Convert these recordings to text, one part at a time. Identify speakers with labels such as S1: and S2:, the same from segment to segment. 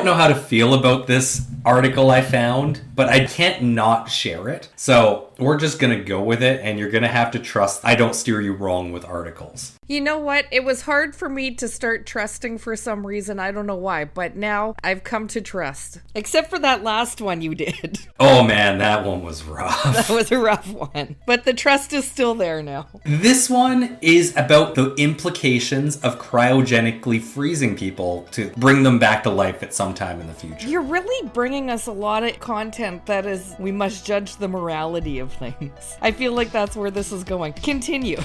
S1: don't know how to feel about this article I found, but I can't not share it. So we're just going to go with it, and you're going to have to trust I don't steer you wrong with articles.
S2: You know what? It was hard for me to start trusting for some reason. I don't know why, but now I've come to trust. Except for that last one you did.
S1: Oh man, that one was rough.
S2: That was a rough one. But the trust is still there now.
S1: This one is about the implications of cryogenically freezing people to bring them back to life at some time in the future.
S2: You're really bringing us a lot of content that is, we must judge the morality of things. I feel like that's where this is going. Continue.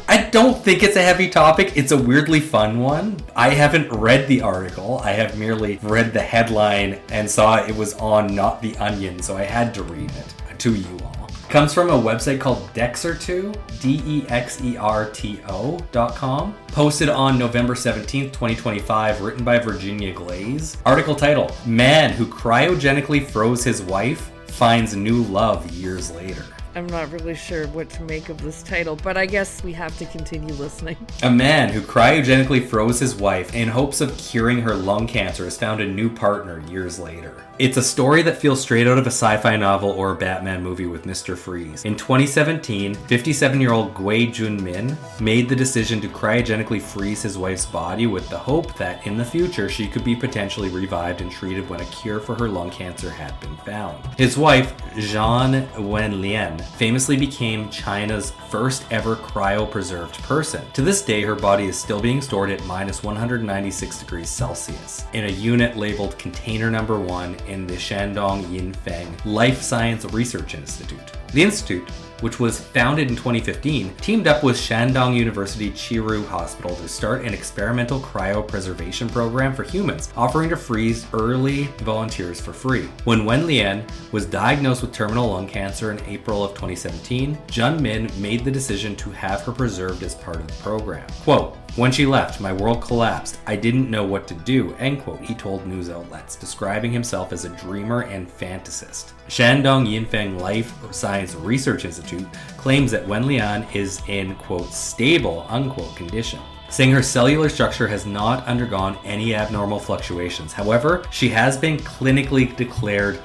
S1: I don't think it's a heavy topic. It's a weirdly fun one. I haven't read the article. I have merely read the headline and saw it was on Not the Onion, so I had to read it to you all. It comes from a website called Dexerto, DEXERTO.com. Posted on November 17th, 2025, written by Virginia Glaze. Article title, Man Who Cryogenically Froze His Wife Finds New Love Years Later.
S2: I'm not really sure what to make of this title, but I guess we have to continue listening.
S1: A man who cryogenically froze his wife in hopes of curing her lung cancer has found a new partner years later. It's a story that feels straight out of a sci-fi novel or a Batman movie with Mr. Freeze. In 2017, 57-year-old Gui Junmin made the decision to cryogenically freeze his wife's body with the hope that in the future she could be potentially revived and treated when a cure for her lung cancer had been found. His wife, Zhan Wenlian, famously became China's first ever cryopreserved person. To this day, her body is still being stored at minus 196 degrees Celsius in a unit labeled Container Number 1 in the Shandong Yinfeng Life Science Research Institute. The institute, which was founded in 2015, teamed up with Shandong University Chiru Hospital to start an experimental cryopreservation program for humans, offering to freeze early volunteers for free. When Wen Lian was diagnosed with terminal lung cancer in April of 2017, Jun Min made the decision to have her preserved as part of the program. Quote, when she left, my world collapsed. I didn't know what to do, end quote, he told news outlets, describing himself as a dreamer and fantasist. Shandong Yinfeng Life Science Research Institute claims that Wen Lian is in, quote, stable, unquote, condition, saying her cellular structure has not undergone any abnormal fluctuations. However, she has been clinically declared,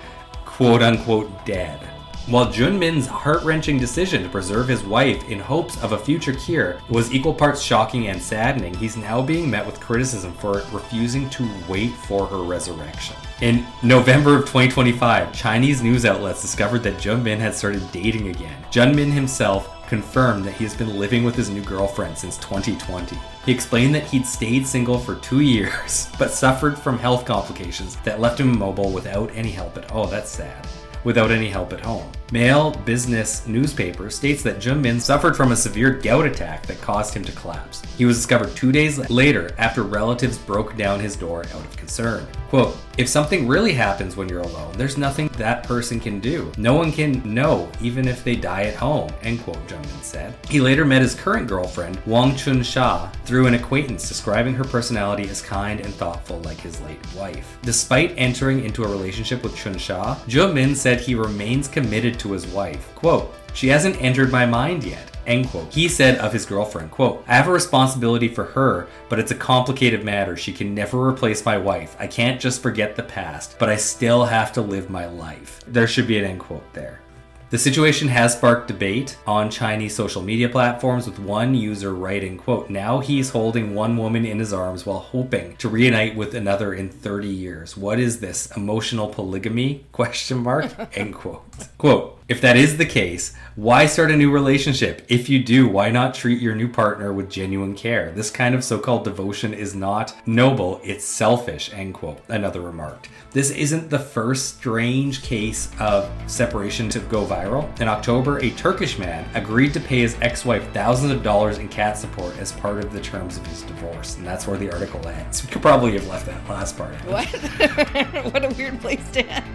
S1: quote, unquote, dead. While Junmin's heart-wrenching decision to preserve his wife in hopes of a future cure was equal parts shocking and saddening, he's now being met with criticism for refusing to wait for her resurrection. In November of 2025, Chinese news outlets discovered that Junmin had started dating again. Junmin himself confirmed that he has been living with his new girlfriend since 2020. He explained that he'd stayed single for 2 years, but suffered from health complications that left him immobile without any help without any help at home. Mail Business newspaper states that Junmin suffered from a severe gout attack that caused him to collapse. He was discovered 2 days later after relatives broke down his door out of concern. Quote, if something really happens when you're alone, there's nothing that person can do. No one can know, even if they die at home, end quote, Junmin said. He later met his current girlfriend, Wang Chunsha, through an acquaintance, describing her personality as kind and thoughtful like his late wife. Despite entering into a relationship with Chunsha, Junmin said he remains committed to his wife. Quote, she hasn't entered my mind yet, end quote. He said of his girlfriend, quote, I have a responsibility for her, but it's a complicated matter. She can never replace my wife. I can't just forget the past, but I still have to live my life. There should be an end quote there. The situation has sparked debate on Chinese social media platforms, with one user writing, quote, now he's holding one woman in his arms while hoping to reunite with another in 30 years. What is this? Emotional polygamy? Question mark? End quote. Quote, if that is the case, why start a new relationship? If you do, why not treat your new partner with genuine care? This kind of so-called devotion is not noble, it's selfish, end quote, another remarked. This isn't the first strange case of separation to go viral. In October, a Turkish man agreed to pay his ex-wife thousands of dollars in cat support as part of the terms of his divorce. And that's where the article ends. We could probably have left that last part out.
S2: What? What a weird place to end.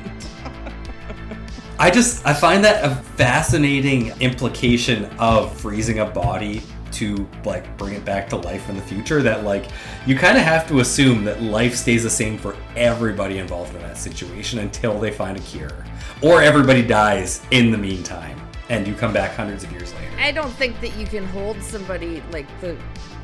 S1: I find that a fascinating implication of freezing a body to like bring it back to life in the future, that like you kind of have to assume that life stays the same for everybody involved in that situation until they find a cure, or everybody dies in the meantime and you come back hundreds of years later.
S2: I don't think that you can hold somebody like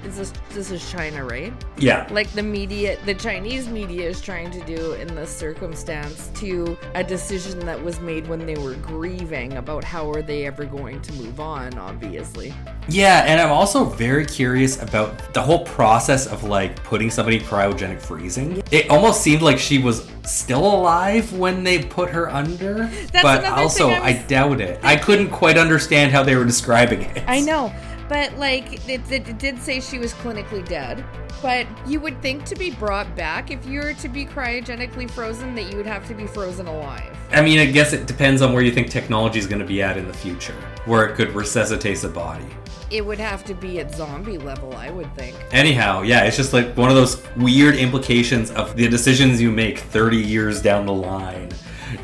S2: this is China, right?
S1: Yeah.
S2: Like the Chinese media is trying to do in this circumstance to a decision that was made when they were grieving about how are they ever going to move on, obviously.
S1: Yeah, and I'm also very curious about the whole process of like putting somebody in cryogenic freezing. It almost seemed like she was still alive when they put her under, but also I doubt it. I couldn't quite understand how they were describing it.
S2: I know. But, like, it did say she was clinically dead. But you would think to be brought back, if you were to be cryogenically frozen, that you would have to be frozen alive.
S1: I mean, I guess it depends on where you think technology is going to be at in the future, where it could resuscitate the body.
S2: It would have to be at zombie level, I would think.
S1: Anyhow, yeah, it's just like one of those weird implications of the decisions you make 30 years down the line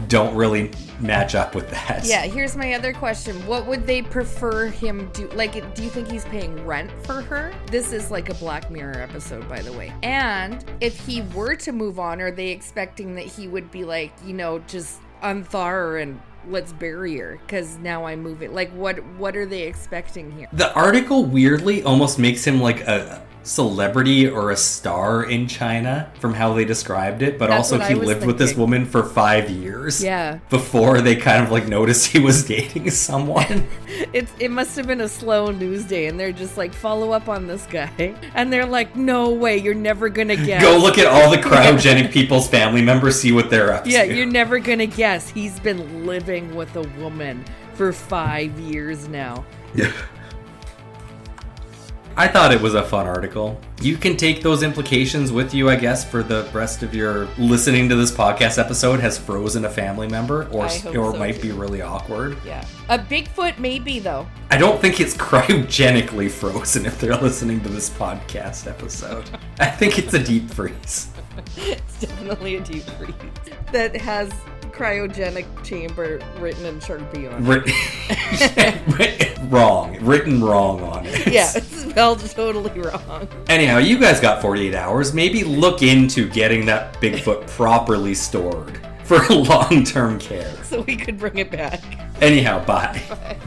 S1: don't really match up with that.
S2: Yeah, here's my other question. What would they prefer him do? Like, do you think he's paying rent for her? This is like a Black Mirror episode, by the way. And if he were to move on, are they expecting that he would be like, you know, just unthaw her and let's bury her because now I'm moving? Like, what are they expecting here?
S1: The article weirdly almost makes him like a celebrity or a star in China from how they described it, but
S2: That's
S1: also he lived with this woman for 5 years.
S2: Yeah.
S1: Before they kind of like noticed he was dating someone.
S2: It must have been a slow news day, and they're just like, follow up on this guy, and they're like, no way, you're never gonna guess.
S1: Go look at all the cryogenic people's family members, see what they're up to.
S2: Yeah, you're never gonna guess. He's been living with a woman for 5 years now.
S1: Yeah. I thought it was a fun article. You can take those implications with you, I guess, for the rest of your listening to this podcast episode has frozen a family member or
S2: so
S1: might
S2: too.
S1: be really awkward.
S2: Yeah. A Bigfoot maybe, though.
S1: I don't think it's cryogenically frozen if they're listening to this podcast episode. I think it's a deep freeze.
S2: It's definitely a deep freeze that has cryogenic chamber written in Sharpie on it.
S1: Written wrong on it.
S2: Yeah, it's spelled totally wrong.
S1: Anyhow, you guys got 48 hours. Maybe look into getting that Bigfoot properly stored for long-term care.
S2: So we could bring it back.
S1: Anyhow, bye.
S2: Bye.